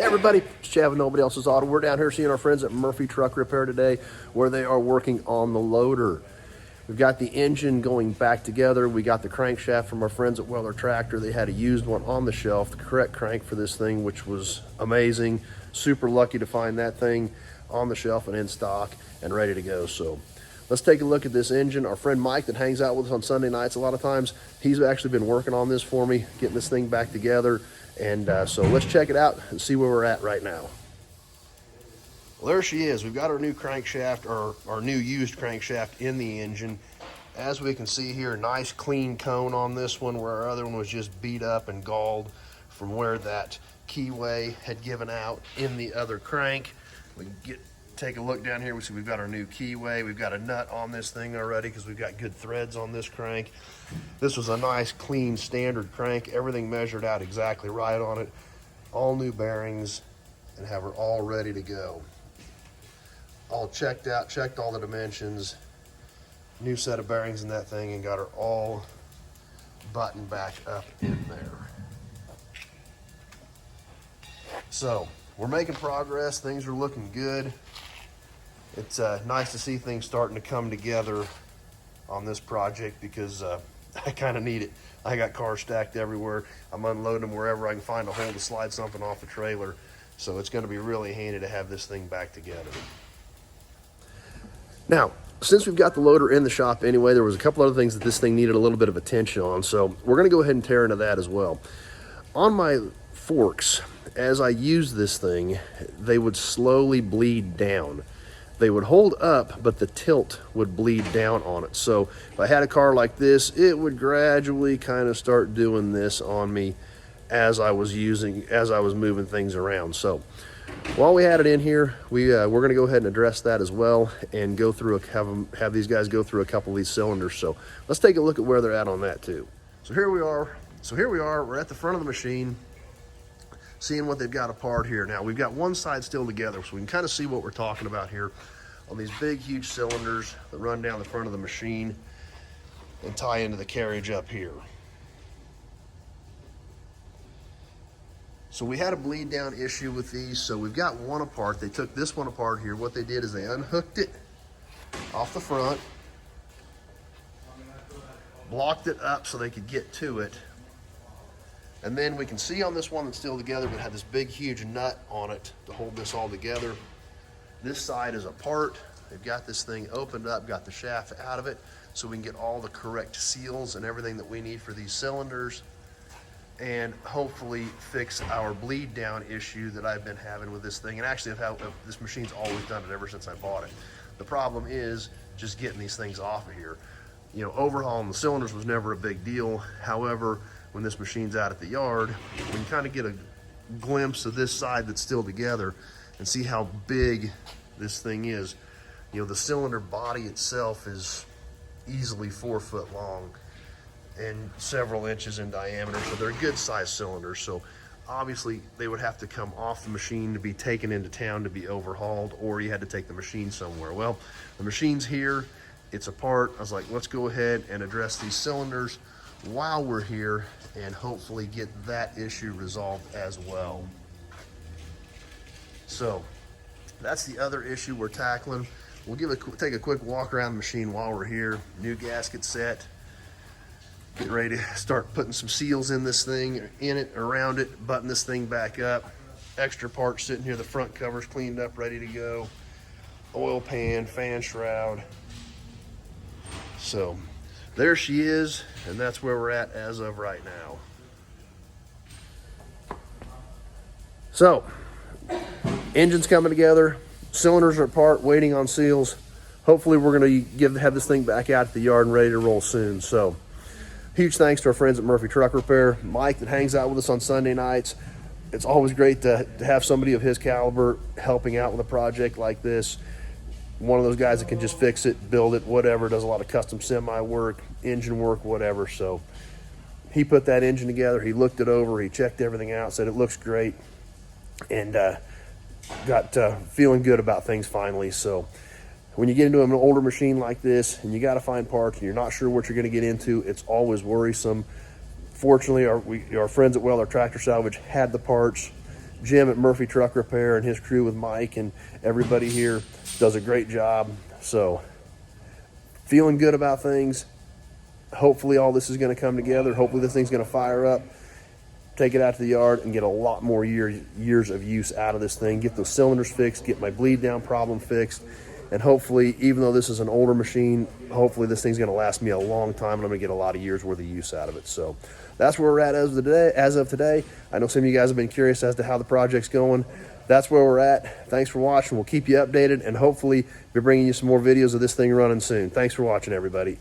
Hey everybody, it's Chad with Nobody Else's Auto. We're down here seeing our friends at Murphy Truck Repair today where they are working on the loader. We've got the engine going back together. We got the crankshaft from our friends at Weller Tractor. They had a used one on the shelf, the correct crank for this thing, which was amazing. Super lucky to find that thing on the shelf and in stock and ready to go. So let's take a look at this engine. Our friend Mike that hangs out with us on Sunday nights a lot of times, he's actually been working on this for me, getting this thing back together. And so let's check it out and see where we're at right now. Well, there she is. We've got our new crankshaft, or our new used crankshaft in the engine. As we can see here, nice clean cone on this one, where our other one was just beat up and galled from where that keyway had given out in the other crank. We can take a look down here. We see we've got our new keyway. We've got a nut on this thing already because we've got good threads on this crank. This was a nice, clean, standard crank. Everything measured out exactly right on it. All new bearings, and have her all ready to go. All checked out, checked all the dimensions. New set of bearings in that thing, and got her all buttoned back up in there. So we're making progress. Things are looking good. It's nice to see things starting to come together on this project because I kind of need it. I got cars stacked everywhere. I'm unloading them wherever I can find a hole to slide something off the trailer. So it's going to be really handy to have this thing back together. Now, since we've got the loader in the shop anyway, there was a couple other things that this thing needed a little bit of attention on. So we're going to go ahead and tear into that as well. On my forks, as I used this thing, they would slowly bleed down. They would hold up, but the tilt would bleed down on it. So if I had a car like this, it would gradually kind of start doing this on me as I was moving things around. So while we had it in here, we're going to go ahead and address that as well and go through have these guys go through a couple of these cylinders. So let's take a look at where they're at on that too. So here we are. We're at the front of the machine, seeing what they've got apart here. Now we've got one side still together, so we can kind of see what we're talking about here on these big, huge cylinders that run down the front of the machine and tie into the carriage up here. So we had a bleed down issue with these, so we've got one apart. They took this one apart here. What they did is they unhooked it off the front, blocked it up so they could get to it. And then we can see on this one that's still together, but had this big, huge nut on it to hold this all together. This side is apart. They've got this thing opened up, got the shaft out of it, so we can get all the correct seals and everything that we need for these cylinders, and hopefully fix our bleed down issue that I've been having with this thing. And actually, this machine's always done it ever since I bought it. The problem is just getting these things off of here. You know, overhauling the cylinders was never a big deal. However, when this machine's out at the yard, we can kind of get a glimpse of this side that's still together and see how big this thing is. You know, the cylinder body itself is easily 4 foot long and several inches in diameter, so they're good sized cylinders. So obviously they would have to come off the machine to be taken into town to be overhauled, or you had to take the machine somewhere. Well, the machine's here, it's apart. I was like, let's go ahead and address these cylinders while we're here and hopefully get that issue resolved as well. So that's the other issue we're tackling. We'll take a quick walk around the machine while we're here. New gasket set. Get ready to start putting some seals in this thing, around it, button this thing back up. Extra parts sitting here, the front cover's cleaned up, ready to go. Oil pan, fan shroud. So there she is, and that's where we're at as of right now. So, engine's coming together, cylinders are apart, waiting on seals. Hopefully we're going to have this thing back out at the yard and ready to roll soon. So, huge thanks to our friends at Murphy Truck Repair. Mike that hangs out with us on Sunday nights. It's always great to have somebody of his caliber helping out with a project like this. One of those guys that can just fix it, build it, whatever, does a lot of custom semi work, engine work, whatever. So he put that engine together, he looked it over, he checked everything out, said it looks great, and got feeling good about things finally. So when you get into an older machine like this and you got to find parts and you're not sure what you're going to get into, it's always worrisome. Fortunately, our friends at Weller Tractor Salvage had the parts, Jim at Murphy Truck Repair and his crew with Mike and everybody here does a great job. So feeling good about things. Hopefully all this is going to come together. Hopefully this thing's going to fire up, take it out to the yard and get a lot more years of use out of this thing, get those cylinders fixed, get my bleed down problem fixed, and hopefully, even though this is an older machine, hopefully this thing's going to last me a long time and I'm going to get a lot of years worth of use out of it. So that's where we're at as of today. I know some of you guys have been curious as to how the project's going. That's where we're at. Thanks for watching. We'll keep you updated and hopefully be bringing you some more videos of this thing running soon. Thanks for watching, everybody.